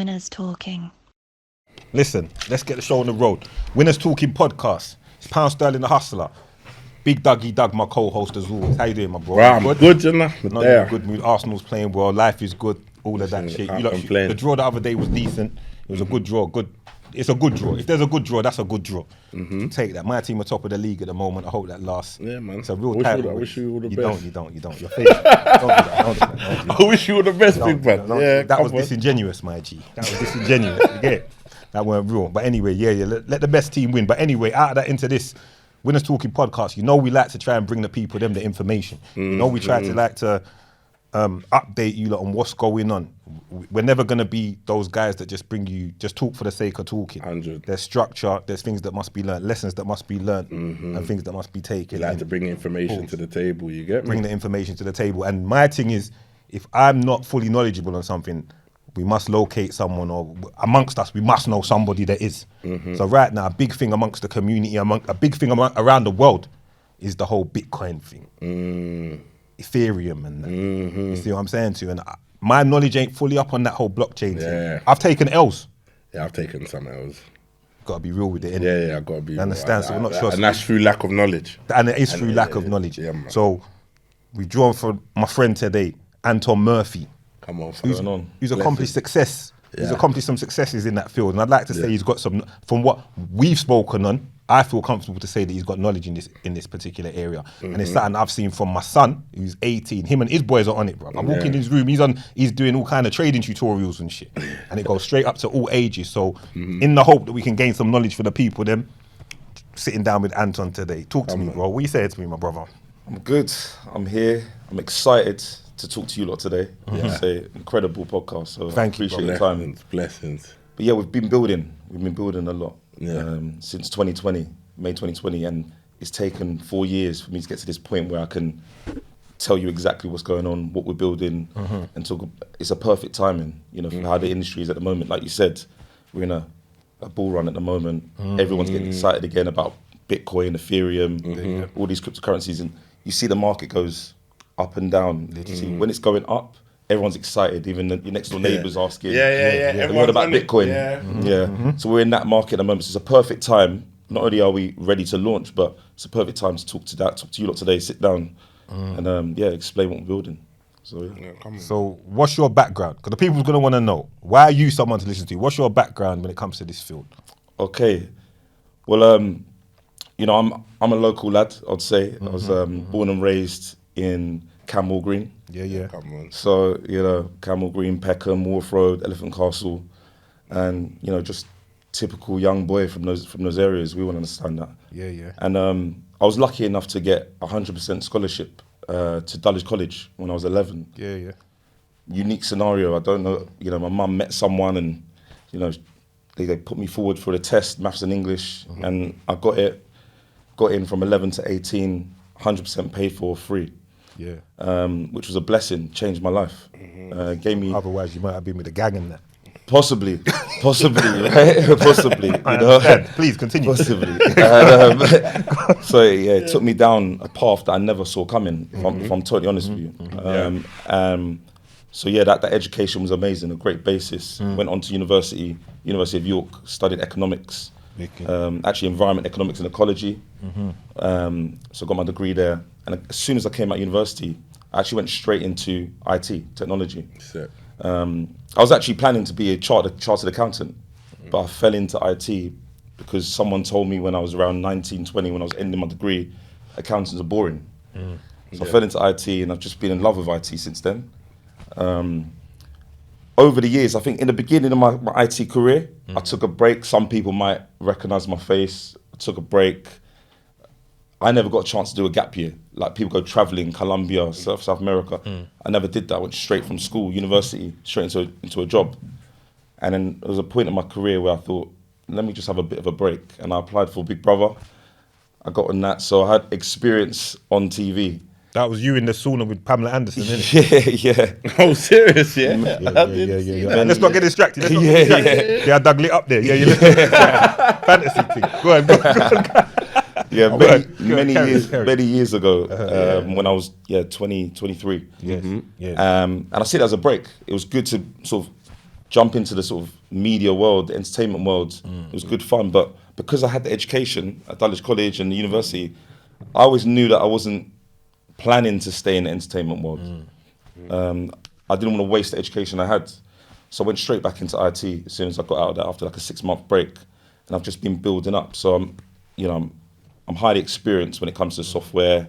Winners Talking. Listen, let's get the show on the road. Winners Talking podcast. It's Pound Sterling the Hustler. Big Dougie Doug, my co-host as always. How you doing, my bro? Right, I'm good, you know. Not in a good mood. Arsenal's playing well. Life is good. All of that shit. Can't complain. The draw the other day was decent. It was a good draw. It's a good draw. If there's a good draw, that's a good draw. Take that. My team are top of the league at the moment. I hope that lasts. Yeah, man. It's a real title. I wish you all the best. You don't. Your face. Don't do that. I wish you all the best, big man. Yeah, that was disingenuous, my G. That was disingenuous. You get it? That weren't real. But anyway, yeah. Let the best team win. But anyway, out of that into this Winners Talking podcast, you know we like to try and bring the people the information. You know we try to update you lot on what's going on. We're never going to be those guys that just talk for the sake of talking. 100. There's structure, there's things that must be learned, lessons that must be learned, and things that must be taken. You like to bring information to the table, you get me? Bring the information to the table. And my thing is, if I'm not fully knowledgeable on something, we must locate someone, or amongst us, we must know somebody that is. So right now, a big thing amongst the community, a big thing around the world is the whole Bitcoin thing. Ethereum and that. You see what I'm saying to you? And my knowledge ain't fully up on that whole blockchain thing. I've taken L's. Yeah, I've taken some L's. Got to be real with it, innit? Yeah, I've got to be understand, so we're not sure. And that's through lack of knowledge. And it is through lack of knowledge. Yeah, man. So we've drawn for my friend today, Anton Murphy. Come on, who's accomplished success. He's accomplished some successes in that field. And I'd like to say he's got some, from what we've spoken on, I feel comfortable to say that he's got knowledge in this particular area. And it's something I've seen from my son, who's 18. Him and his boys are on it, bro. I'm walking in his room, he's doing all kind of trading tutorials and shit. And it goes straight up to all ages. So in the hope that we can gain some knowledge for the people, then sitting down with Anton today. Talk to me, bro. What you saying to me, my brother? I'm good. I'm here. I'm excited to talk to you lot today. It's an incredible podcast. So Thank you, appreciate your time. Blessings. But yeah, we've been building a lot Yeah. since 2020, May 2020, and it's taken 4 years for me to get to this point where I can tell you exactly what's going on, what we're building, and talk. It's a perfect timing, for how the industry is at the moment. Like you said, we're in a bull run at the moment. Everyone's getting excited again about Bitcoin, Ethereum, all these cryptocurrencies, and you see the market goes up and down. You see when it's going up, everyone's excited. Even your next door neighbours asking, what about Bitcoin? So we're in that market at the moment. So it's a perfect time. Not only are we ready to launch, but it's a perfect time to talk to you lot today. Sit down and explain what we're building. So what's your background? Because the people's going to want to know, why are you someone to listen to? What's your background when it comes to this field? Okay, well, I'm a local lad, I'd say. I was born and raised in Camel Green. Yeah. So, Camel Green, Peckham, Wharf Road, Elephant Castle, and, just typical young boy from those areas. We all understand that. Yeah. And I was lucky enough to get 100% scholarship to Dulwich College when I was 11. Yeah. Unique scenario. I don't know, my mum met someone and, they put me forward for the test, maths and English, and I got in from 11 to 18, 100% paid for, free. Yeah. Which was a blessing, changed my life. Gave me. Otherwise, you might have been with the gang in that. Possibly, right? Possibly. Please continue. Possibly. And, so it took me down a path that I never saw coming. If I'm totally honest with you. So that education was amazing, a great basis. Went on to University of York, studied economics, actually environment, economics and ecology. So got my degree there. And as soon as I came out of university, I actually went straight into IT, technology. I was actually planning to be a chartered accountant, but I fell into IT because someone told me when I was around 19, 20, when I was ending my degree, accountants are boring. So I fell into IT and I've just been in love with IT since then. Over the years, I think in the beginning of my IT career, I took a break. Some people might recognize my face. I took a break. I never got a chance to do a gap year. Like people go traveling, Colombia, South America. I never did that. I went straight from school, university, straight into a job. And then there was a point in my career where I thought, let me just have a bit of a break. And I applied for Big Brother. I got on that. So I had experience on TV. That was you in the sauna with Pamela Anderson, innit? Yeah. Oh, serious, yeah? Yeah. Let's not get distracted. Yeah, I dug lit up there. Yeah. Fantasy thing. Go on. Yeah, many years ago, when I was 20, 23. Yes. And I see it as a break. It was good to sort of jump into the sort of media world, the entertainment world. It was good fun, but because I had the education at Dulwich College and the university, I always knew that I wasn't planning to stay in the entertainment world. I didn't want to waste the education I had. So I went straight back into IT as soon as I got out of that after like a 6-month break. And I've just been building up. So I'm highly experienced when it comes to software,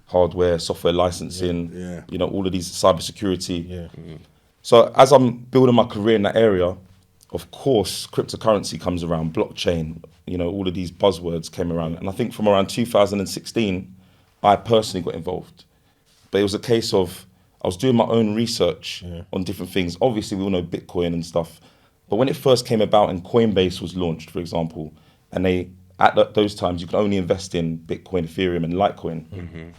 hardware, software licensing, all of these cybersecurity. Yeah. So as I'm building my career in that area, of course, cryptocurrency comes around, blockchain, all of these buzzwords came around. And I think from around 2016, I personally got involved. But it was a case of, I was doing my own research on different things. Obviously, we all know Bitcoin and stuff. But when it first came about and Coinbase was launched, for example, and those times, you could only invest in Bitcoin, Ethereum, and Litecoin.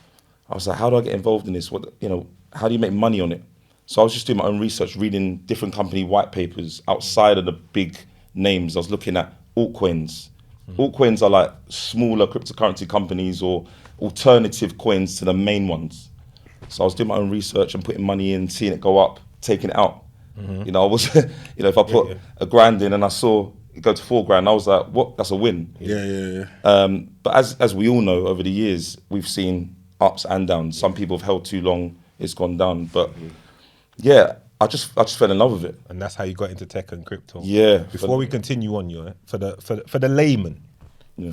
I was like, how do I get involved in this? How do you make money on it? So I was just doing my own research, reading different company white papers outside of the big names. I was looking at altcoins. Altcoins are like smaller cryptocurrency companies or alternative coins to the main ones. So I was doing my own research and putting money in, seeing it go up, taking it out. I was, if I put $1,000 in and I saw it go to $4,000, I was like, what? That's a win. But as we all know, over the years, we've seen ups and downs. Some people have held too long, it's gone down. But I just fell in love with it. And that's how you got into tech and crypto. Yeah. Before we continue on, for the layman,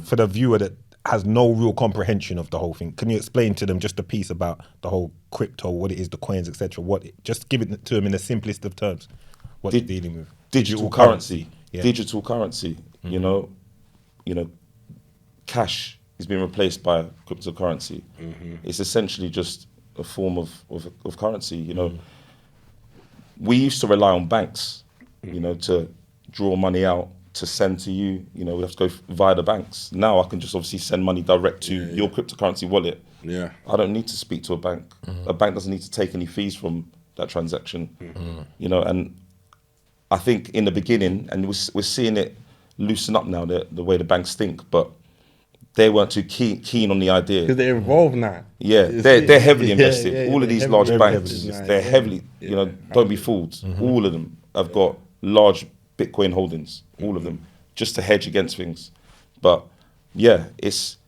for the viewer that has no real comprehension of the whole thing, can you explain to them just a piece about the whole crypto, what it is, the coins, etc.? Just give it to them in the simplest of terms. What you're dealing with. Digital currency. Yeah. Digital currency. Cash is being replaced by cryptocurrency. It's essentially just a form of currency. We used to rely on banks, to draw money out, to send to you. We have to go via the banks. Now I can just obviously send money direct to your cryptocurrency wallet. I don't need to speak to a bank. A bank doesn't need to take any fees from that transaction. And I think in the beginning, and we're seeing it loosen up now, the way the banks think, but they weren't too keen on the idea. Because they're involved now. Yeah, they're heavily invested. All of these large banks, they're heavily, don't be fooled. All of them have got large Bitcoin holdings, all of them, just to hedge against things. But yeah, it's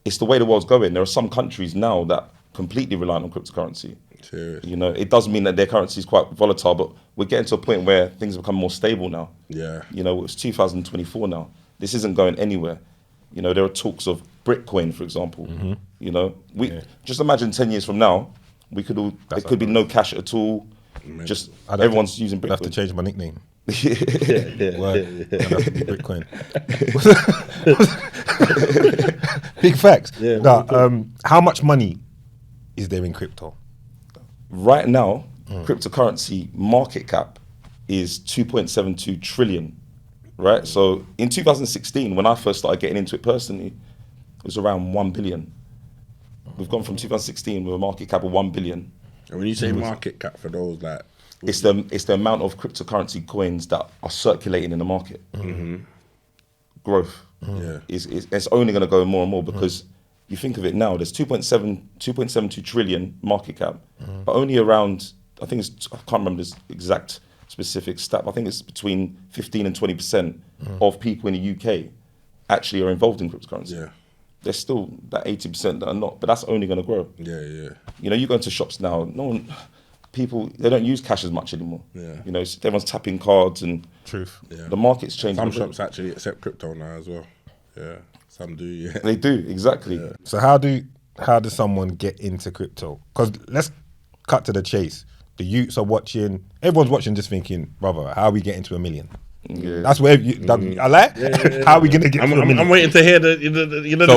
the way the world's going. There are some countries now that completely rely on cryptocurrency. Serious. It does mean that their currency is quite volatile, but we're getting to a point where things have become more stable now. It's 2024 now. This isn't going anywhere. There are talks of Bitcoin, for example. Just imagine 10 years from now, there could be no cash at all. Just everyone's using Bitcoin. I have to change my nickname. Word. I'd have to be Bitcoin. Big facts. Now, how much money is there in crypto? Right now, cryptocurrency market cap is 2.72 trillion. Right, so in 2016, when I first started getting into it personally, it was around 1 billion. We've gone from 2016 with a market cap of 1 billion. And when you say market cap, for those it's the amount of cryptocurrency coins that are circulating in the market. Growth. It's only going to go more and more because you think of it now. There's 2.72 trillion market cap, but only around, I can't remember this exact specific stat. I think it's between 15 and 20% of people in the UK actually are involved in cryptocurrency. There's still that 80% that are not, but that's only going to grow. You go into shops now, they don't use cash as much anymore. Everyone's tapping cards and the market's changing. Some shops actually accept crypto now as well. Some do. They do, exactly. So how does someone get into crypto? Because let's cut to the chase. The youths are watching. Everyone's watching, just thinking, brother, how are we getting to 1 million? That's where I like. How are we gonna get to 1 million? I'm waiting to hear the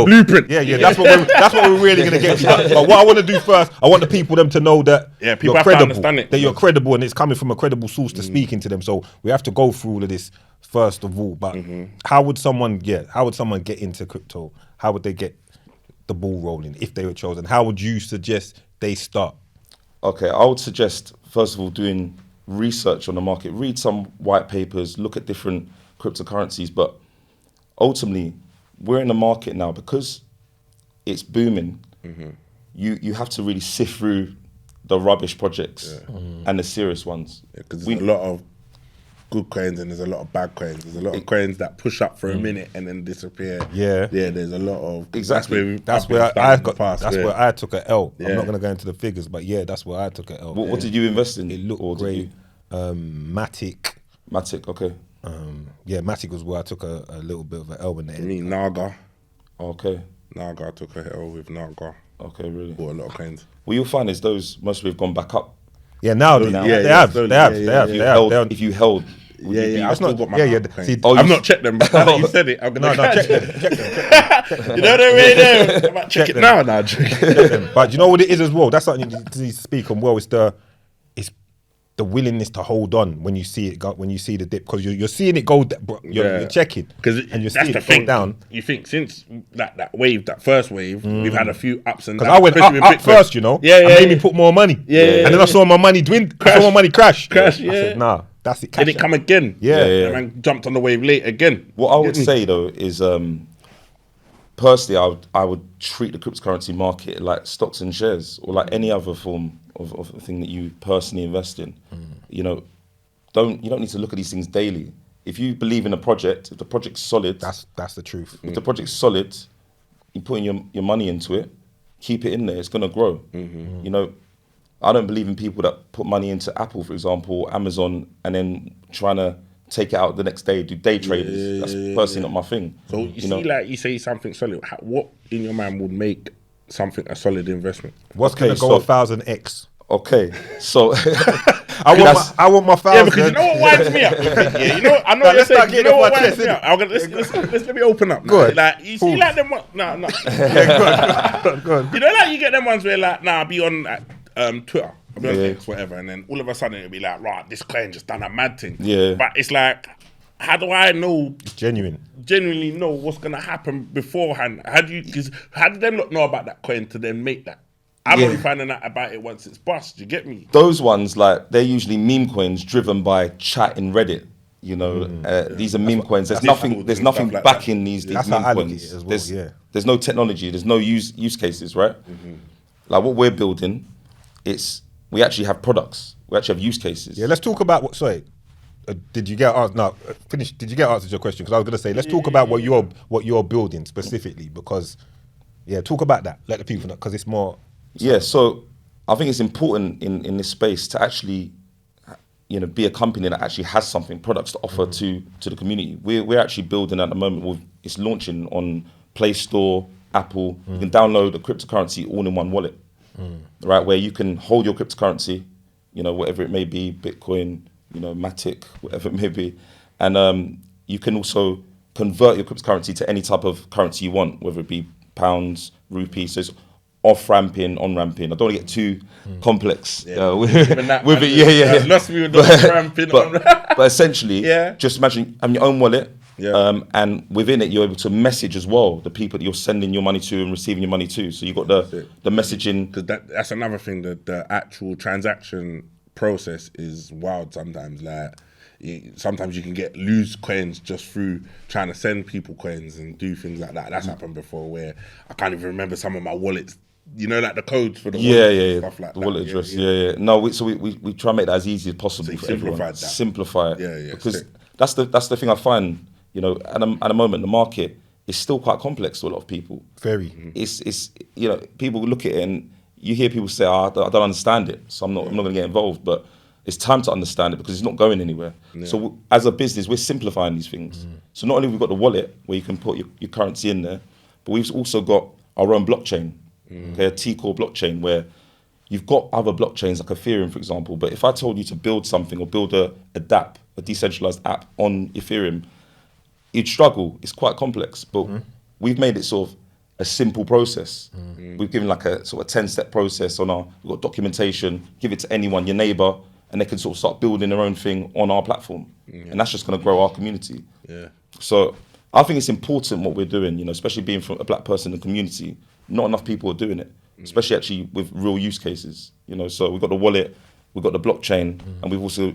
blueprint. That's what we're really gonna get to. But what I want to do first, I want the people them to know that people you're have to credible. understand it. That you're credible, and it's coming from a credible source to speaking to them. So we have to go through all of this first of all. But how would someone get into crypto? How would they get the ball rolling if they were chosen? How would you suggest they start? Okay, I would suggest, first of all, doing research on the market. Read some white papers, look at different cryptocurrencies. But ultimately, we're in the market now because it's booming. You have to really sift through the rubbish projects and the serious ones. Because there's a lot of good coins and there's a lot of bad coins. There's a lot of coins that push up for a minute and then disappear. Yeah. There's a lot of Exactly. That's where I took a L. I'm not gonna go into the figures, but yeah, that's where I took a L. What did you invest in? It looked great. Matic. Matic, okay. Matic was where I took a little bit of an L in there. Me, Naga. Okay. Naga, I took a L with Naga. Okay, really. Bought a lot of coins. What you'll find is those mostly have gone back up. Yeah, now they have. If you held. I've not got my See, I've not checked them, but now that you said it, I'm gonna check them. You know what I mean? I might check it now. But you know what it is as well? That's something you need to speak on well. It's the willingness to hold on when you see it go, when you see the dip, because you're seeing it go. You're checking and you're seeing it go down. You think since that wave, that first wave, we've had a few ups and downs. Because I went up first, you know. Yeah. And made me put more money. And then I saw my money dwindle. I saw my money crash. Yeah. I said, nah, that's it. Did it come again? Yeah. Man jumped on the wave late again. What I would say though is, personally, I would treat the cryptocurrency market like stocks and shares, or like any other form of a thing that you personally invest in. You know, you don't need to look at these things daily. If you believe in a project, if the project's solid, that's the truth. If the project's solid, you put in your money into it, keep it in there, it's gonna grow. You know, I don't believe in people that put money into Apple, for example, Amazon, and then trying to take it out the next day, do day traders. That's personally not my thing. So you see, like you say something solid. What in your mind would make something a solid investment? What's gonna go 1,000x? Okay, so I want my 1,000. Yeah, because you know what winds me up. You know, I know what you're saying. You know what winds me up. Let me open up. Good. Like you see, like them. No. Good. You know, like you get them ones where like, I'll be on Twitter, I'll be on X, whatever, and then all of a sudden it'll be like, right, this coin just done a mad thing. Yeah. But it's like, how do I know? It's genuinely know what's gonna happen beforehand? How do them not know about that coin to then make that? I'm only finding out about it once it's bust. You get me? Those ones, like, they're usually meme coins driven by chat in Reddit. You know, these are meme coins. There's nothing like backing these meme coins. As well, There's no technology. There's no use cases, right? Like what we're building, we actually have products. We actually have use cases. Yeah, let's talk about what. Sorry, did you get answered? No, finish. Did you get answered your question? Because I was going to say, let's talk about what you're building specifically. Because talk about that. Let the people know, because it's more. Yeah, so I think it's important in this space to actually, be a company that actually has products to offer to the community. We're actually building at the moment. It's launching on Play Store, Apple. You can download a cryptocurrency all-in-one wallet, right? Where you can hold your cryptocurrency, whatever it may be, Bitcoin, Matic, whatever it may be, and you can also convert your cryptocurrency to any type of currency you want, whether it be pounds, rupees. So it's off-ramping, on-ramping. I don't want to get too complex with it. Lost me with the off-ramping. But essentially, just imagine having your own wallet, and within it, you're able to message as well the people that you're sending your money to and receiving your money to. So you've got the messaging. Because that's another thing, the actual transaction process is wild sometimes. Like, sometimes you can lose coins just through trying to send people coins and do things like that. That's happened before, where I can't even remember some of my wallets. Like the codes for the wallet, stuff like the that. wallet address. No, we try and make that as easy as possible for everyone. Simplify it. Yeah. Because that's the thing I find. At the moment, the market is still quite complex to a lot of people. Very. It's people look at it and you hear people say, I don't understand it, so I'm not going to get involved. But it's time to understand it because it's not going anywhere. Yeah. So as a business, we're simplifying these things. So not only have we got the wallet where you can put your currency in there, but we've also got our own blockchain, a T-Core blockchain, where you've got other blockchains like Ethereum, for example. But if I told you to build something or build a DApp, a decentralized app on Ethereum, you'd struggle. It's quite complex, but we've made it sort of a simple process. We've given like a sort of 10-step process we've got documentation, give it to anyone, your neighbor, and they can sort of start building their own thing on our platform. And that's just going to grow our community. Yeah. So I think it's important what we're doing, especially being from a black person in the community. Not enough people are doing it, especially actually with real use cases. So we've got the wallet, we've got the blockchain, and we've also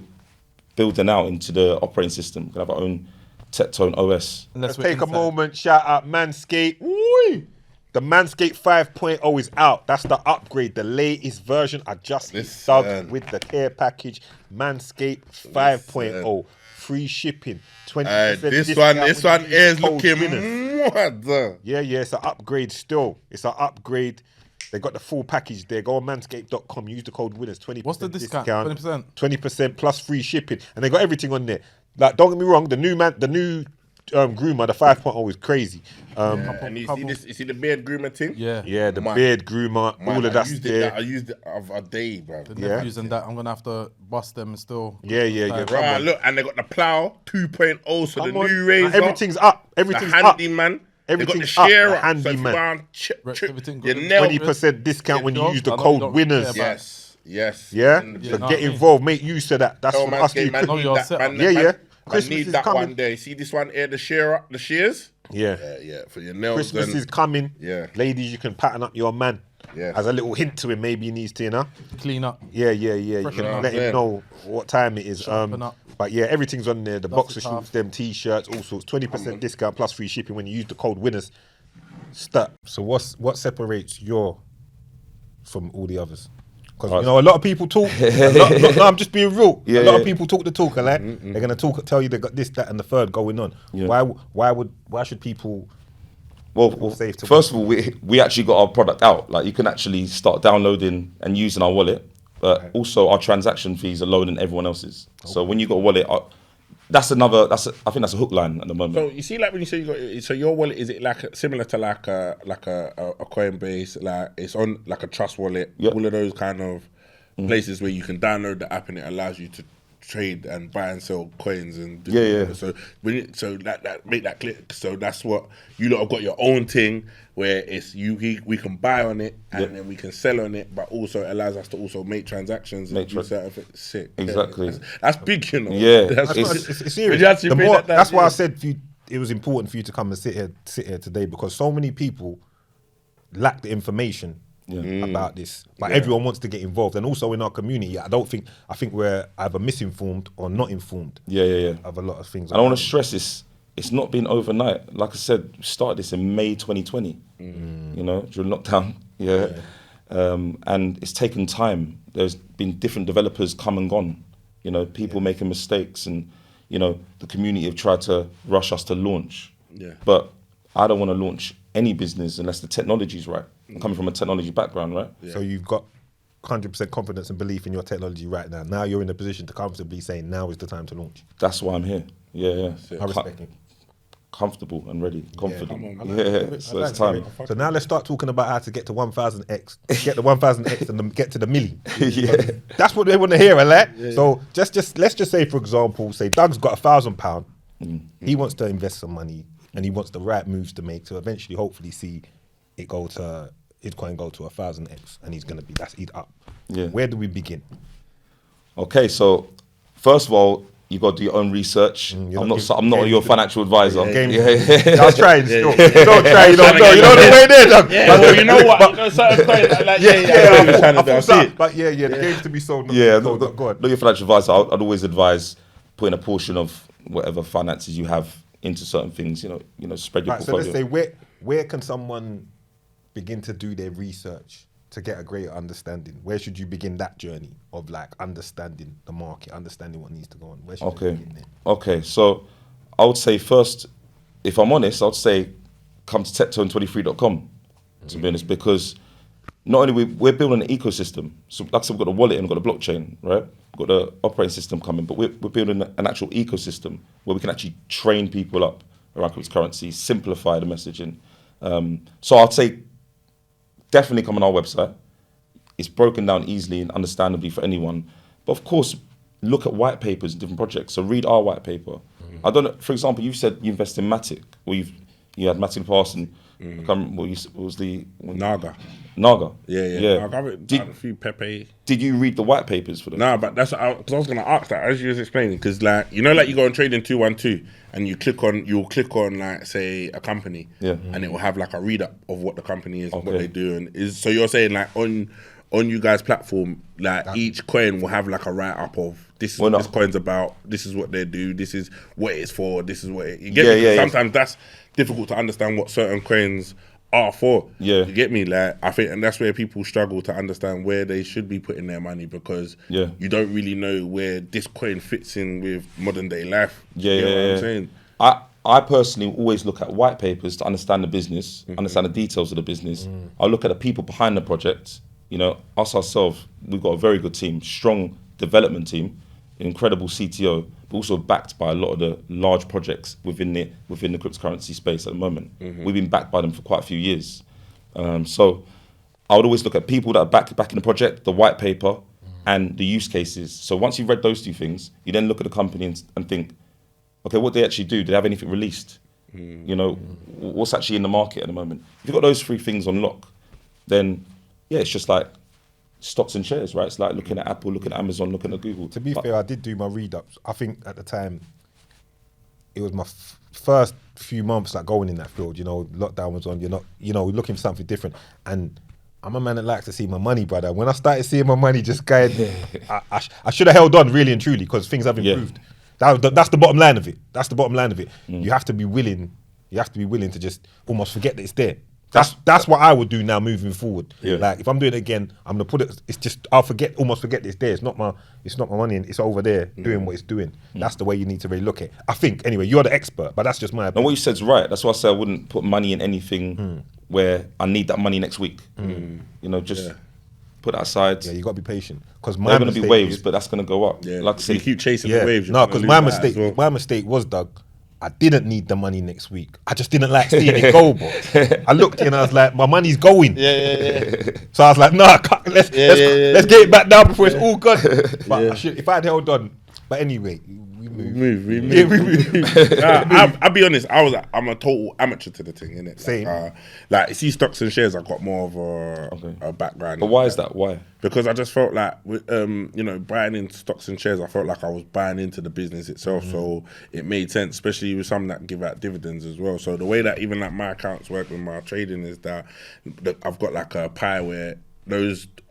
building out into the operating system. We can have our own Tectone OS. Let's take a moment, shout out Manscaped. Woo! The Manscaped 5.0 is out. That's the upgrade, the latest version. I just subbed with the care package. Manscaped 5.0. free shipping. 20% This discount one when you use is the code looking winners. mad. Yeah, it's an upgrade still. It's an upgrade. They got the full package there. Go on manscaped.com. Use the code winners. 20% What's the discount? 20%. 20% plus free shipping. And they got everything on there. Like, don't get me wrong, the new groomer, the 5.0 is crazy. And you see this? You see the beard groomer thing? Yeah. The beard groomer, all of that's there. I used it of a day, bro. The nephews and that, I'm gonna have to bust them and still. Yeah. Right, look, and they got the plow 2.0, so Come the on. new razor. Everything's up. Everything's the up. handy man. Everything's they got the shear up, the up. handy So if you man. go on, Everything your good. nail. 20% discount when you use the I know you code don't winners. care about- Yes. Yeah? And So know get what I mean? involved. Make use of that. That's tell from us. man, know need you're that, set man, up. man, Yeah. man Christmas need is that coming. one there. See this one here, the shears? Yeah. Yeah, for your nails. Christmas and, is coming. Yeah. Ladies, you can pattern up your man. Yeah. As a little hint to him, maybe he needs to, Clean up. Yeah. You Freshen can up. let him know what time it is. Sharpen up. But yeah, everything's on there. The boxer it tough. shorts, them t-shirts, all sorts. 20% discount plus free shipping when you use the code winners. So what separates your from all the others? Because you know a lot of people talk. No, I'm just being real. A lot of people talk the talk, like they're gonna tell you they got this, that, and the third going on. Yeah. Why should people? Well, safe to first of all, we actually got our product out. Like, you can actually start downloading and using our wallet. But also, our transaction fees are lower than everyone else's. So when you got a wallet, I think that's a hook line at the moment. So you see, like when you say you got, so your wallet, is it like similar to like a Coinbase, like it's on like a Trust wallet, Yep. all of those kind of places where you can download the app and it allows you to trade and buy and sell coins and do Yeah. So that make that clear. So that's what you lot have got your own thing where it's we can buy on it and then we can sell on it, but also it allows us to also make transactions and do certain things. Sick. Exactly. Yeah. That's big, you know. Yeah. That's It's serious. You actually made that That's why I yeah. said it was important for you to come and sit here today, because so many people lack the information about this, but everyone wants to get involved. And also in our community, I think we're either misinformed or not informed. Yeah. Of a lot of things. And I want to stress this: it's not been overnight. Like I said, we started this in May 2020. You know, during lockdown. And it's taken time. There's been different developers come and gone. You know, people making mistakes, and you know, the community have tried to rush us to launch. Yeah. But I don't want to launch any business unless the technology's right. I'm coming from a technology background, right? So you've got 100% confidence and belief in your technology right now. Now you're in a position to comfortably say now is the time to launch. That's why I'm here. Yeah. I respect it. Comfortable and ready, confident. come on. So it's time. So now let's start talking about how to get to 1,000x, get the 1,000x and then get to the milli. Yeah. That's what they want to hear, right? So let's just say, for example, say Doug's got £1,000. He wants to invest some money and he wants the right moves to make to eventually, hopefully, see it go to his coin go to 1,000x, and he's up. Yeah. Where do we begin? Okay, so first of all, you got to do your own research. I'm not your financial advisor. I was trying still. Don't try. You don't know. You know the way there, Doug. Well, you know what? You know certain coins I see it. But the game's to be sold. Go on. Not your financial advisor. I'd always advise putting a portion of whatever finances you have into certain things. You know, spread your Right, so portfolio. let's say where can someone begin to do their research to get a greater understanding? Where should you begin that journey of like understanding the market, understanding what needs to go on? Where should you begin there? Okay, so I would say first, if I'm honest, I would say come to Tectone23.com, to be honest, because not only we're building an ecosystem. So like I said, we've got a wallet and we've got a blockchain, right? We've got the operating system coming, but we're building an actual ecosystem where we can actually train people up around cryptocurrency, simplify the messaging. So I'd say definitely come on our website. It's broken down easily and understandably for anyone. But of course, look at white papers and different projects. So read our white paper. I don't know, for example, you said you invest in Matic, or you had Matic in the past, and I can't remember what was the... Naga. Yeah. I've done a few Pepe. Did you read the white papers for them? No, but that's because I was gonna ask that as you was explaining, because like you go on Trading 212 and you'll click on like say a company, and it will have like a read up of what the company is, and what they do, and so you're saying like on you guys' platform, like each coin will have like a write up of this is what this coin's about, this is what they do, this is what it's for, this is what it. You get me? Sometimes that's difficult to understand what certain coins R4. Yeah. You get me? Like, I think, and that's where people struggle to understand where they should be putting their money, because you don't really know where this coin fits in with modern day life. You know what I'm saying? I personally always look at white papers to understand the business, understand the details of the business. I look at the people behind the project. You know, us ourselves, we've got a very good team, strong development team, incredible CTO, but also backed by a lot of the large projects within the cryptocurrency space at the moment. We've been backed by them for quite a few years. So I would always look at people that are backing the project, the white paper, and the use cases. So once you've read those two things, you then look at the company and think, okay, what they actually do? Do they have anything released? You know, what's actually in the market at the moment? If you've got those three things on lock, then yeah, it's just like stocks and shares, right? It's like looking at Apple, looking at Amazon, looking at Google. To be fair, I did do my read-ups. I think at the time, it was my first few months like going in that field. You know, lockdown was on. You're not, you know, looking for something different. And I'm a man that likes to see my money, brother. When I started seeing my money just going, I should have held on really and truly, because things have improved. That's the bottom line of it. That's the bottom line of it. You have to be willing. You have to be willing to just almost forget that it's there. That's what I would do now moving forward. Like if I'm doing it again, I'm gonna put it. It's just almost forget that it's there. It's not my money. It's over there doing what it's doing. That's the way you need to really look at it. I think anyway. You're the expert, but that's just my opinion. And what you said's right. That's why I say I wouldn't put money in anything where I need that money next week. You know, just put that aside. Yeah, you got to be patient, because there are going to be waves, but that's going to go up. Yeah, like I so you said, keep chasing the waves. No, because my mistake was, Doug, I didn't need the money next week. I just didn't like seeing it go, bro. I looked in and I was like, my money's going. So I was like, nah, let's get it back down before it's all gone. But if I'd held on, but anyway, we move. I'll be honest. I'm a total amateur to the thing, innit? Same. Like, see, stocks and shares, I've got more of a background. But why is that? Why? Because I just felt like, you know, buying into stocks and shares, I felt like I was buying into the business itself. So it made sense, especially with some that give out dividends as well. So the way that even like my accounts work with my trading is that I've got like a pie where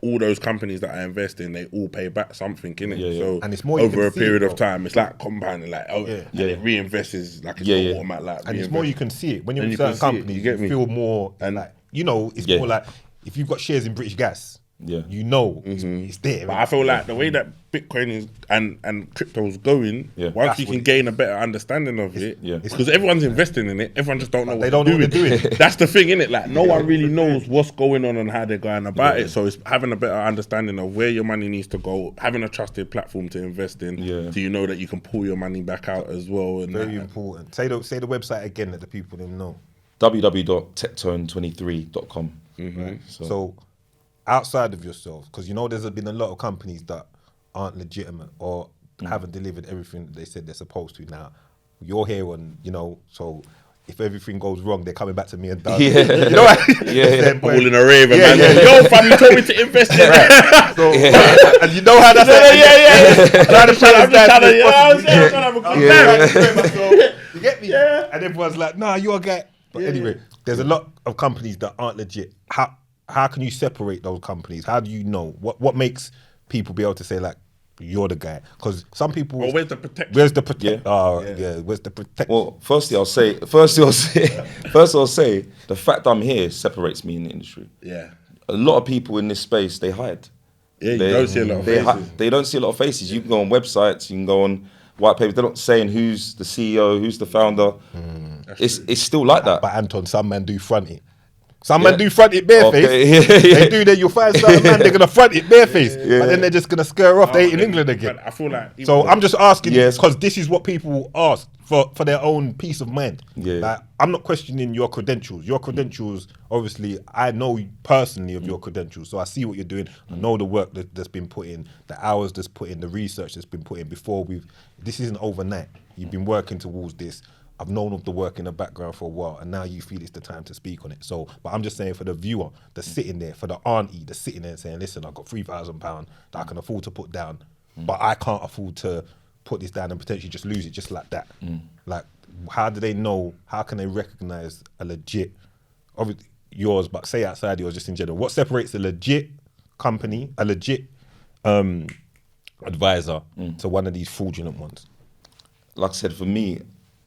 all those companies that I invest in, they all pay back something, innit? So and it's more over a period of time, it's like compounding, like and it reinvests like it's not automatic. Like, and it's more you can see it when you're in certain companies. You feel more, and like, you know, it's more like if you've got shares in British Gas. You know it's there. But I feel like the way that Bitcoin is and crypto's going, once you can gain a better understanding of it, because everyone's investing in it, everyone just don't know what they're doing. That's the thing, innit? Like no one really knows what's going on and how they're going about it. So it's having a better understanding of where your money needs to go, having a trusted platform to invest in, so you know that you can pull your money back out as well. And very important. Say the website again that the people didn't know. www.tectone23.com. Right. So outside of yourself, because you know there's been a lot of companies that aren't legitimate or haven't delivered everything that they said they're supposed to. Now you're here on, you know, so if everything goes wrong, they're coming back to me and Doug. You know what? All in a rave, man. Yo, fam, you told me to invest in it. So, and you know how that's You get me? And everyone's like, nah, you're a guy. But anyway, there's a lot of companies that aren't legit. How can you separate those companies? How do you know? What makes people be able to say, like, you're the guy? Because some people... Well, where's the protection? Where's the protection? Where's the protection? Well, firstly, I'll say, the fact I'm here separates me in the industry. Yeah. A lot of people in this space, they hide. Yeah, you don't see a lot of faces. They don't see a lot of faces. You can go on websites, you can go on white papers. They're not saying who's the CEO, who's the founder. It's still like that. But Anton, some men do front it. Some men do front it bareface. They do that. You'll find some man, they're going to front it bareface. But then they're just going to scare off. They in England again. I feel like... So I'm just asking you, because this is what people ask for their own peace of mind. Like, I'm not questioning your credentials. Your credentials, obviously, I know personally of your credentials. So I see what you're doing. I know the work that's been put in, the hours that's put in, the research that's been put in before this isn't overnight. You've been working towards this. I've known of the work in the background for a while, and now you feel it's the time to speak on it. So, but I'm just saying, for the viewer that's sitting there, for the auntie that's sitting there and saying, listen, I've got £3,000 that I can afford to put down, but I can't afford to put this down and potentially just lose it just like that. Like, how do they know, how can they recognize a legit, obviously yours, but say outside yours, just in general, what separates a legit company, a legit advisor to one of these fraudulent ones? Like I said, for me,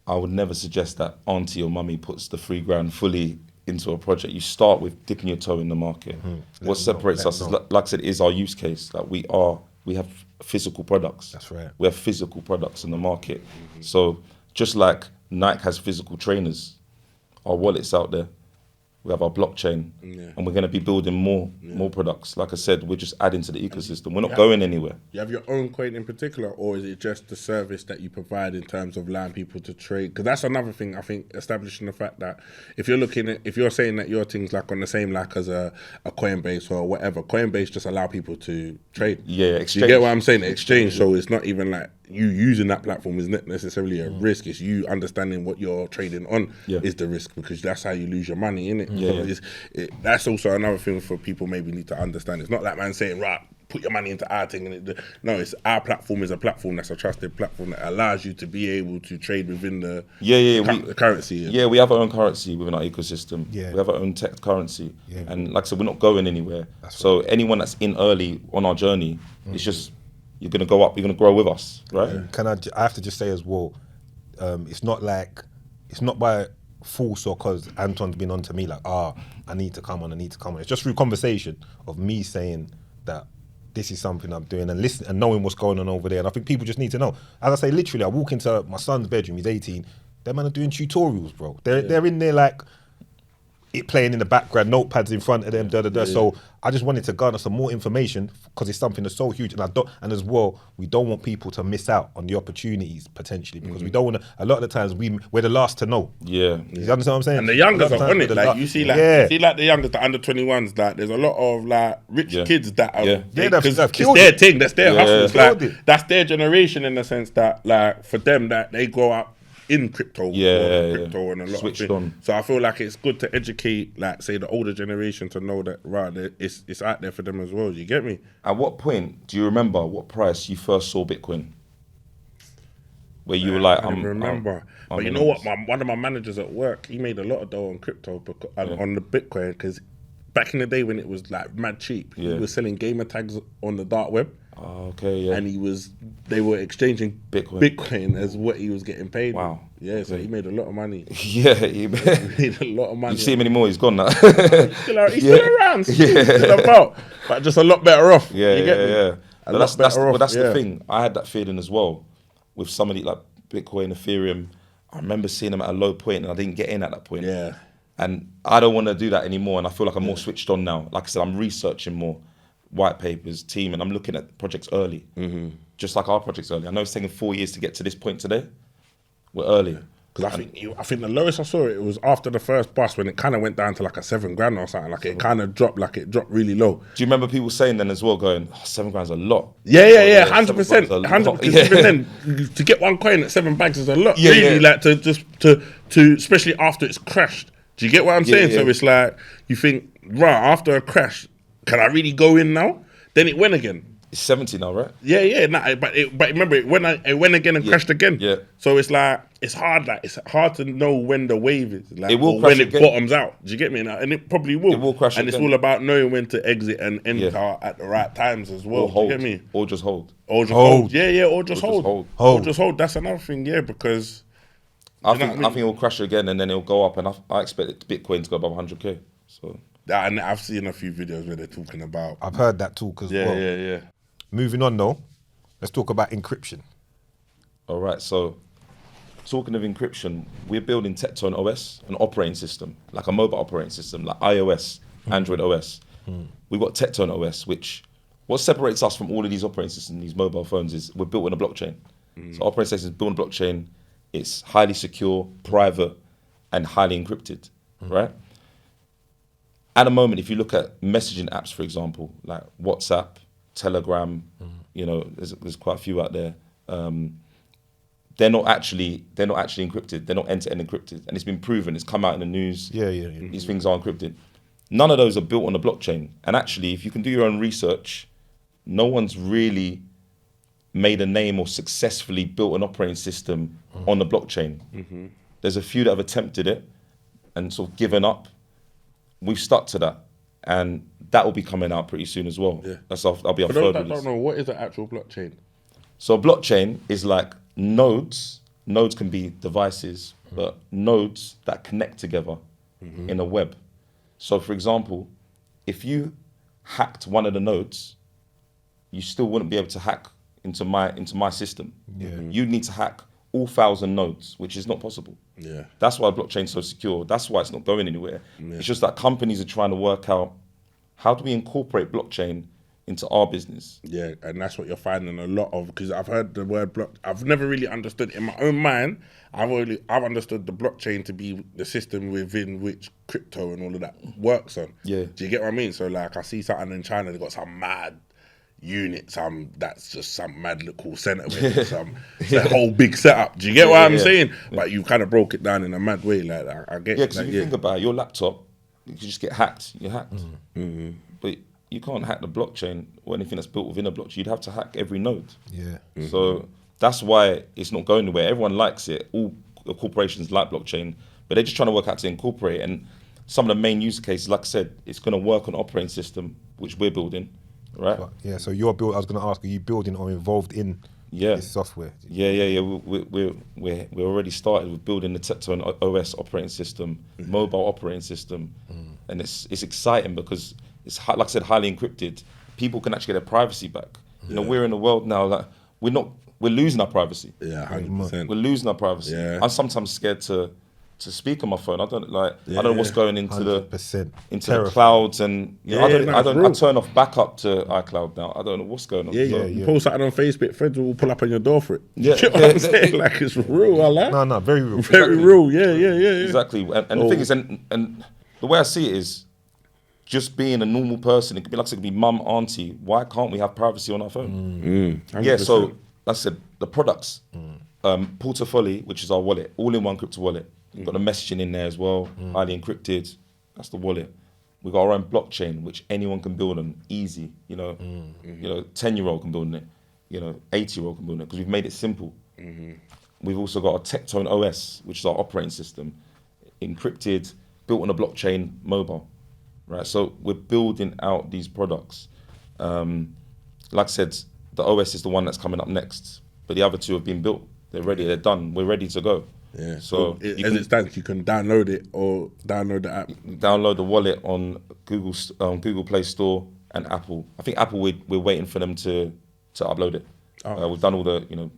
I would never suggest that auntie or mummy puts the £3,000 fully into a project, you start with dipping your toe in the market. What separates us, is, like I said, is our use case. That we have physical products. That's right. We have physical products in the market. So just like Nike has physical trainers, our wallets out there, we have our blockchain, and we're going to be building more products. Like I said, we're just adding to the ecosystem. We're not going anywhere. You have your own coin in particular, or is it just the service that you provide in terms of allowing people to trade? Because that's another thing, I think, establishing the fact that if you're saying that your thing's like on the same like as a Coinbase or whatever, Coinbase just allow people to trade. Yeah, exchange. You get what I'm saying? Exchange. So it's not even like you using that platform is not necessarily a risk. It's you understanding what you're trading on is the risk, because that's how you lose your money, innit? So that's also another thing for people maybe need to understand. It's not like man saying, right, put your money into our thing. No, it's our platform is a platform that's a trusted platform that allows you to be able to trade within the the currency. Yeah, we have our own currency within our ecosystem. Yeah. We have our own tech currency. Yeah. And like I said, we're not going anywhere. So anyone that's in early on our journey, it's just, you're going to go up, you're going to grow with us, right? I have to just say as well, it's not by force or because Anton's been on to me like, I need to come on. It's just through conversation of me saying that this is something I'm doing and listening and knowing what's going on over there. And I think people just need to know. As I say, literally, I walk into my son's bedroom, he's 18, them man are doing tutorials, bro. They're in there like, it playing in the background, notepads in front of them, So I just wanted to garner some more information because it's something that's so huge, and as well, we don't want people to miss out on the opportunities potentially, because we don't want to. A lot of the times we're the last to know. Yeah, you understand what I'm saying? And the youngers are on it. Like you see, like the youngers, the under 21s. Like there's a lot of like rich kids that are because it's their thing. That's their hustle. It's like that's their generation in the sense that like for them that they grow up in crypto, and a lot switched of on. So I feel like it's good to educate, like say the older generation, to know that it's out there for them as well. You get me? At what point do you remember what price you first saw Bitcoin? Where you were like, I don't remember. But you know what? One of my managers at work, he made a lot of dough on crypto on the Bitcoin, because back in the day when it was like mad cheap, he was selling gamer tags on the dark web. Oh, okay, yeah. And they were exchanging Bitcoin as what he was getting paid. Wow. Yeah, so he made a lot of money. Yeah, he made a lot of money. You see him anymore, he's gone now. He's still around, still about, but just a lot better off. Yeah. But that's the thing. I had that feeling as well with somebody like Bitcoin, Ethereum. I remember seeing them at a low point and I didn't get in at that point. Yeah. And I don't want to do that anymore, and I feel like I'm more switched on now. Like I said, I'm researching more. White papers, team, and I'm looking at projects early, just like our projects early. I know it's taken 4 years to get to this point today. We're early. Because I think the lowest I saw it was after the first bust, when it kind of went down to like a $7,000 or something. Like it kind of dropped, really low. Do you remember people saying then as well, going, $7,000's a lot? Yeah, 100%. 100%. Even then, to get one coin at $7 is a lot. Like to especially after it's crashed. Do you get what I'm saying? So it's like you think, right, after a crash, can I really go in now? Then it went again. It's 70 now, right? Yeah. Nah, but remember, it went again and crashed again. Yeah. So it's like it's hard to know when the wave is. Like, it will or crash when again. It bottoms out. Do you get me? And it probably will. It will crash and again. it's all about knowing when to exit and enter at the right times as well. Or hold. Do you get me? Or just hold. Or just hold. Yeah. Or just hold. Hold. Or just hold. That's another thing. Yeah, because I think it will crash again and then it'll go up, and I expect Bitcoin to go above 100k. So. And I've seen a few videos where they're talking about. I've heard that talk as well. Yeah. Moving on though, let's talk about encryption. All right, so talking of encryption, we're building Tectone OS, an operating system, like a mobile operating system, like iOS, Android OS. We've got Tectone OS, which what separates us from all of these operating systems, these mobile phones, is we're built on a blockchain. So operating system is built on a blockchain. It's highly secure, private, and highly encrypted, right? At the moment, if you look at messaging apps, for example, like WhatsApp, Telegram, there's quite a few out there. They're not actually encrypted. They're not end-to-end encrypted, and it's been proven. It's come out in the news. Yeah. These things are encrypted. None of those are built on a blockchain. And actually, if you can do your own research, no one's really made a name or successfully built an operating system on the blockchain. There's a few that have attempted it and sort of given up. We've stuck to that, and that will be coming out pretty soon as well. Yeah. That'll be our third release. I don't know, what is the actual blockchain? So a blockchain is like nodes. Nodes can be devices, but nodes that connect together in a web. So, for example, if you hacked one of the nodes, you still wouldn't be able to hack into my system. You'd need to hack all 1,000 nodes, which is not possible. Yeah. That's why blockchain's so secure. That's why it's not going anywhere. It's just that companies are trying to work out, how do we incorporate blockchain into our business? Yeah, and that's what you're finding a lot of, because I've heard the word block. I've never really understood in my own mind. I've understood the blockchain to be the system within which crypto and all of that works on. Yeah. Do you get what I mean? So like, I see something in China, they got some mad unit, that's just some mad little center with it's a whole big setup. Do you get what I'm saying? But you kind of broke it down in a mad way. Like I get. Yeah, because if you think about it, your laptop, you can just get hacked. You're hacked. But you can't hack the blockchain or anything that's built within a blockchain. You'd have to hack every node. Yeah. So that's why it's not going anywhere. Everyone likes it. All the corporations like blockchain, but they're just trying to work out to incorporate it. And some of the main use cases, like I said, it's going to work on operating system, which we're building, right? Yeah. So you're build. I was going to ask, are you building or involved in this software? Yeah. We're already started with building the Tectone operating system, mobile operating system, and it's exciting because it's, like I said, highly encrypted. People can actually get their privacy back. You know, we're in a world now that we're losing our privacy. Yeah, 100%. We're losing our privacy. Yeah. I'm sometimes scared to speak on my phone. I don't know what's going into 100%. the clouds, and I turn off backup to iCloud now. I don't know what's going on. You post something on Facebook, friends will pull up on your door for it. Yeah. You know what I'm saying? Like, it's real, I like. No, very real. Very real, yeah. Exactly. And the thing is, and the way I see it is, just being a normal person, it could be like, it could be mum, auntie. Why can't we have privacy on our phone? Yeah, so like I said, the products, Portfolio, which is our wallet, all-in-one crypto wallet. We've got the messaging in there as well, highly encrypted. That's the wallet. We've got our own blockchain, which anyone can build on, easy. You know, 10-year-old can build on it. 80-year-old can build on it because we've made it simple. We've also got our Tectone OS, which is our operating system, encrypted, built on a blockchain, mobile. Right, so we're building out these products. Like I said, the OS is the one that's coming up next, but the other two have been built. They're ready. They're done. We're ready to go. Yeah. So it stands, you can download it or download the app. Download the wallet on Google Play Store and Apple. I think Apple, we're waiting for them to upload it. We've done all the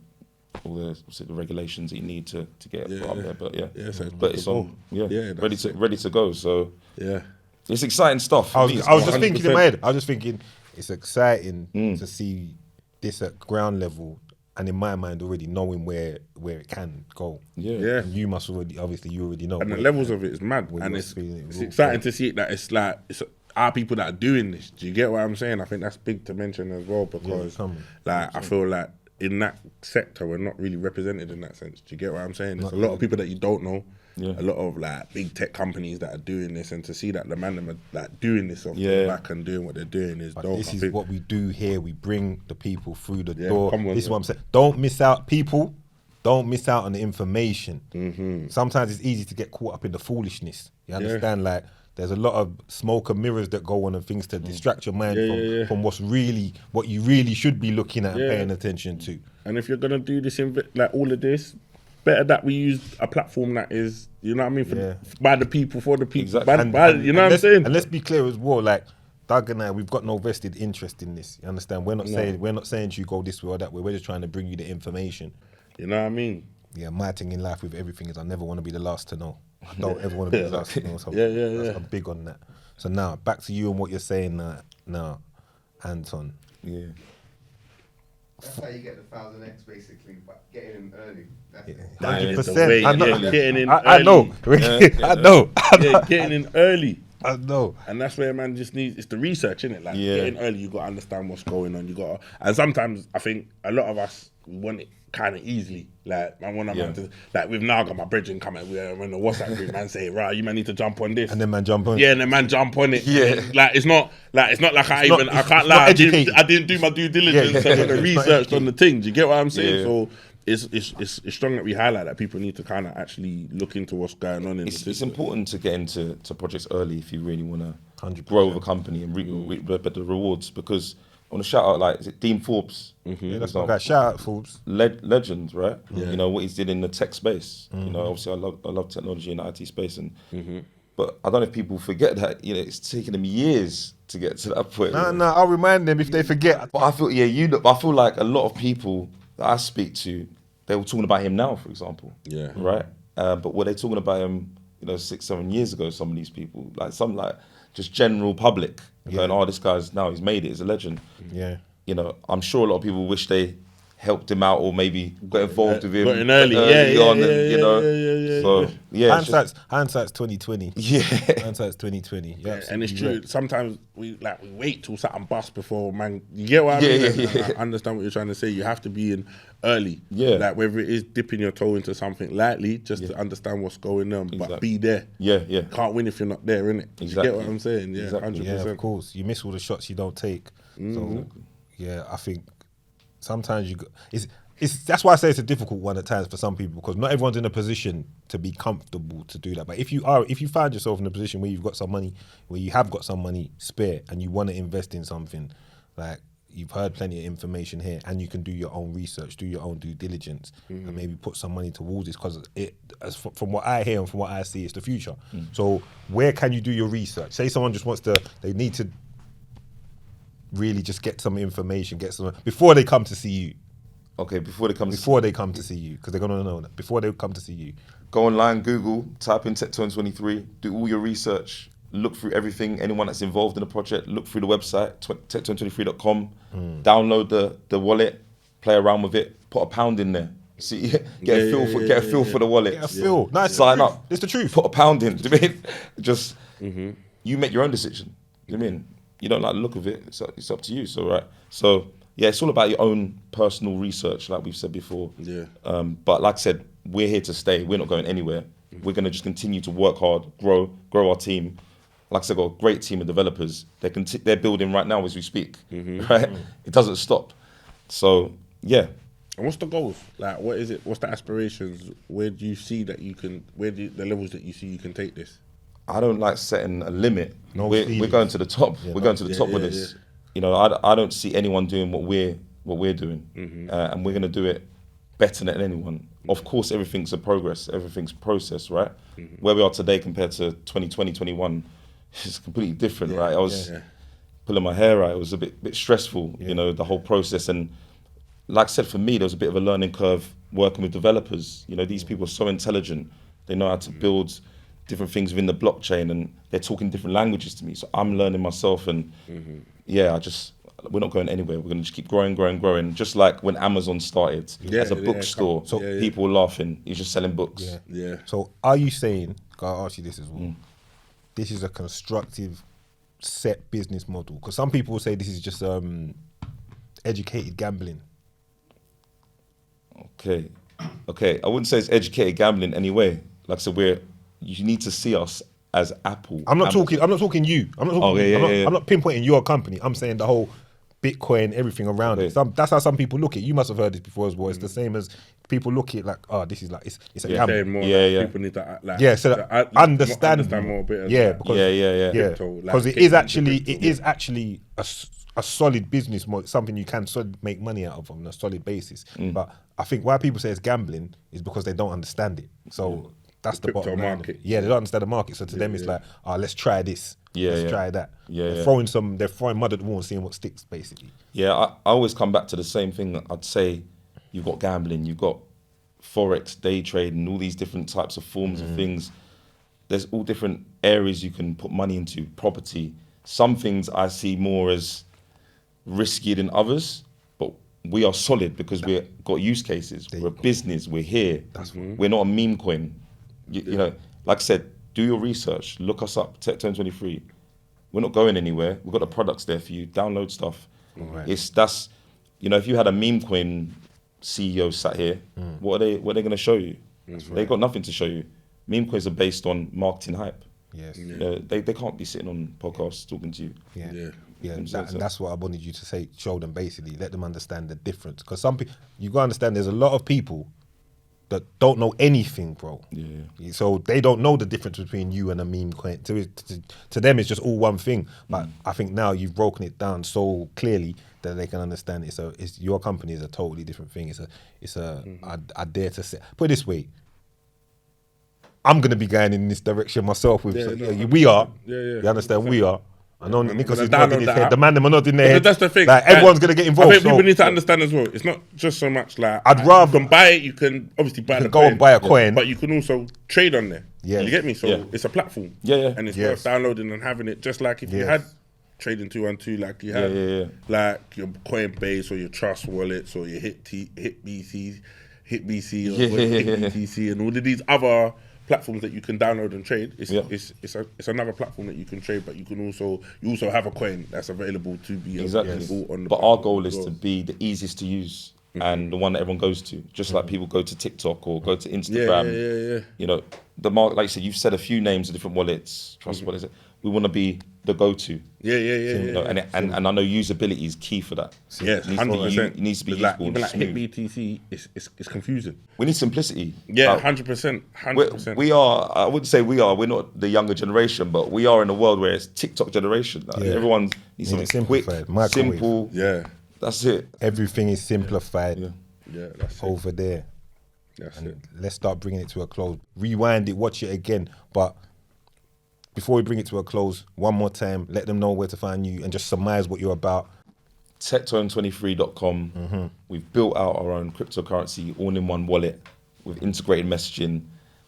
the regulations that you need to get it up there. But it's on. Ready to go. So yeah. It's exciting stuff. I was just thinking in my head. I was just thinking it's exciting to see this at ground level, and in my mind already knowing where it can go. Yeah. And you must already, obviously, you already know. And the levels of it is mad, and it's exciting to see it that it's like it's our people that are doing this. Do you get what I'm saying? I think that's big to mention as well because I feel like in that sector we're not really represented in that sense. Do you get what I'm saying? There's a lot of people that you don't know. Yeah. A lot of like big tech companies that are doing this, and to see that the man them are like doing this off the back and doing what they're doing is dope. This is what we do here. We bring the people through the door. This is what I'm saying. Don't miss out, people. Don't miss out on the information. Sometimes it's easy to get caught up in the foolishness. You understand? Like there's a lot of smoke and mirrors that go on and things to distract your mind from what you really should be looking at and paying attention to. And if you're gonna do this, like all of this, better that we use a platform that is, you know what I mean, by the people, for the people. Exactly. You know what I'm saying? And let's be clear as well, like Doug and I, we've got no vested interest in this. You understand? We're not saying to you go this way or that way. We're just trying to bring you the information. You know what I mean? Yeah, my thing in life with everything is I never want to be the last to know. I don't ever want to be the last to know. So I'm big on that. So now back to you and what you're saying now, Anton. Yeah. That's how you get the 1000x basically, but getting in early. 100%. Getting in I know. I know. Yeah, getting in early. I know. And that's where man just needs, it's the research, innit? Like getting early, you got to understand what's going on. And sometimes I think a lot of us want it kind of easily. Like, man, when I'm like with now, I got my brethren coming, when the WhatsApp group, man say, right, you man need to jump on this. And then man jump on it. Yeah, and then man jump on it. Yeah. Like, it's not like I can't lie. I didn't do my due diligence and the research on the thing. Do you get what I'm saying? So it's strong that we highlight that people need to kind of actually look into what's going on in the system. It's important to get into projects early if you really want to grow the company and reap the rewards, because I want to shout out, like, is it Dean Forbes? Yeah, that's my guy. Shout out Forbes. Legend, right? You know, what he's did in the tech space. You know, obviously I love technology and the IT space, and But I don't know if people forget that, you know, it's taken them years to get to that point. No, I'll remind them if they forget. But I feel, I feel like a lot of people that I speak to, they were talking about him now, for example. Yeah. Right? But were they talking about him, 6-7 years ago, some of these people? Like some just general public going, oh, this guy's now, he's made it, he's a legend. Yeah. I'm sure a lot of people wish they helped him out or maybe got involved with him. Got in early. So, yeah. Hindsight's 2020. Yeah. Hindsight's 2020. Yeah, and it's true. Sometimes we wait till something busts before, man. You get what I mean? Yeah. I understand what you're trying to say. You have to be in early. Yeah. Like whether it is dipping your toe into something lightly, just to understand what's going on, but be there. Yeah. Can't win if you're not there, innit? Exactly. You get what I'm saying? Yeah, Exactly. 100%. Yeah, of course. You miss all the shots you don't take. So, yeah, I think sometimes that's why I say it's a difficult one at times for some people, because not everyone's in a position to be comfortable to do that. But if you find yourself in a position where you have got some money spare and you want to invest in something, like you've heard plenty of information here, and you can do your own research, do your own due diligence, and maybe put some money towards this, because from what I hear and from what I see, it's the future. So where can you do your research? Say someone just they need to really just get some information, before they come to see you. Okay, before they come to see you, because they're going to know that. Before they come to see you. Go online, Google, type in Tectone23, do all your research, look through everything, anyone that's involved in the project, look through the website, Tectone23.com, download the wallet, play around with it, put £1 in there. See, get a feel for the wallet. Get a feel. Nice. Sign up. It's the truth. Put £1 in. Do you mean? Just, you make your own decision. Do you mean? You don't like the look of it, it's up to you. So yeah, it's all about your own personal research, like we've said before. Yeah. But like I said, we're here to stay. We're not going anywhere. We're going to just continue to work hard, grow our team. Like I said, got a great team of developers. They're building right now as we speak. Right? It doesn't stop. So yeah. And what's the goals? Like, what is it? What's the aspirations? Where do you see that you can? The levels that you see you can take this? I don't like setting a limit. We're going to the top. Yeah, we're going to the top with this. Yeah. I don't see anyone doing what we're doing, and we're going to do it better than anyone. Of course, everything's a progress, everything's process, right? Where we are today compared to 2020, 21, it's completely different, right? I was pulling my hair out. It was a bit stressful, the whole process. And like I said, for me, there was a bit of a learning curve working with developers. These people are so intelligent. They know how to build different things within the blockchain, and they're talking different languages to me. So I'm learning myself, and we're not going anywhere. We're going to just keep growing. Just like when Amazon started as a bookstore, people were laughing. He's just selling books. Yeah. So are you saying, I'll ask you this as well, this is a constructive set business model? Because some people will say this is just educated gambling. Okay. I wouldn't say it's educated gambling anyway. Like I said, you need to see us as Apple. I'm not talking you. I'm not pinpointing your company. I'm saying the whole Bitcoin, everything around it. That's how some people look at it. You must have heard this before as well. It's the same as people look at it like, this is like, it's a gamble. People need to understand more bit. Because it is actually a solid business model, something you can make money out of on a solid basis. But I think why people say it's gambling is because they don't understand it. So that's the bottom line. Yeah, they don't understand the market. So to them, it's like, let's try this. Let's try that. They're throwing mud at the wall and seeing what sticks, basically. Yeah, I always come back to the same thing. I'd say you've got gambling, you've got Forex, day trading, all these different types of forms of things. There's all different areas you can put money into, property. Some things I see more as riskier than others, but we are solid because we've got use cases. We're a business, we're here. We're not a meme coin. You know, like I said, do your research, look us up, Tectone23. We're not going anywhere. We've got the products there for you. Download stuff. That's if you had a meme coin CEO sat here, what are they going to show you? They've got nothing to show you. Meme coins are based on marketing hype. Yes. They can't be sitting on podcasts talking to you. And that's what I wanted you to show them, basically. Let them understand the difference. Because some people, you got to understand, there's a lot of people that don't know anything, bro. So they don't know the difference between you and a meme coin. To them, it's just all one thing. But I think now you've broken it down so clearly that they can understand it. So your company is a totally different thing. I dare to say, put it this way. I'm gonna be going in this direction myself with. Yeah, so, no, yeah, we are. Yeah. You understand? We are. I know Nicholas is Download nodding his that head. app. The man them are nodding their head. But that's the thing. Like everyone's gonna get involved. I think people so need to understand as well. It's not just so much like I'd rather- you can buy it. You can obviously buy the go coin, and buy a coin. but you can also trade on there. Yeah. You get me? So Yeah. it's a platform. Yeah. And it's Yes. worth downloading and having it. Just like if you Yes. had trading 212, like you had Yeah. like your Coinbase or your Trust wallets or your HitBC or HitBTC and all of these other platforms that you can download and trade. It's another platform that you can trade, but you also have a coin that's available to be Exactly. bought on the But our platform goal as is well. to be the easiest to use and the one that everyone goes to. Just like people go to TikTok or go to Instagram. Yeah. You know, like you said, you've said a few names of different wallets, trust wallets. We want to be the go-to. Yeah. You know, and I know usability is key for that. Yes, It needs to be 100%. it needs to be Like, useful even and like smooth. HitBTC, it's confusing. We need simplicity. Yeah, Like, 100%. we are. I wouldn't say we are. We're not the younger generation, but we are in a world where it's TikTok generation. Like, Yeah. everyone needs Need it something quick, simplified, microwave. simple. Yeah, That's it. everything is simplified that's it. over there. That's And it. let's start bringing it to a close. Rewind it, watch it again. But before we bring it to a close, one more time, let them know where to find you and just surmise what you're about. Tectone23.com. We've built out our own cryptocurrency all-in-one wallet with integrated messaging.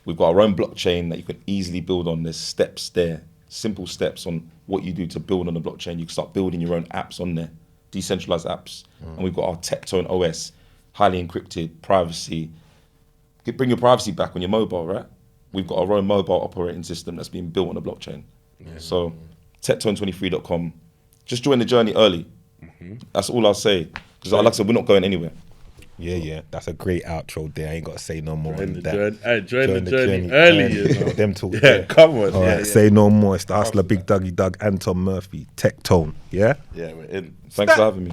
We've got our own blockchain that you can easily build on. There's steps there, simple steps on what you do to build on the blockchain. You can start building your own apps on there, decentralized apps. And we've got our Tectone OS, highly encrypted, privacy. Bring your privacy back on your mobile, right? We've got our own mobile operating system that's been built on the blockchain. So Tectone23.com. Just join the journey early. That's all I'll say. Because like I said, we're not going anywhere. Yeah. That's a great outro there. I ain't got to say no more Join on the that. journey. Hey, join the journey early. early. You know? Them talk Yeah, there. come on. All right, say no more. It's the hustler, Big Dougie Doug, Anton Murphy, Tectone. Yeah? Yeah, we're in. Thanks for having me.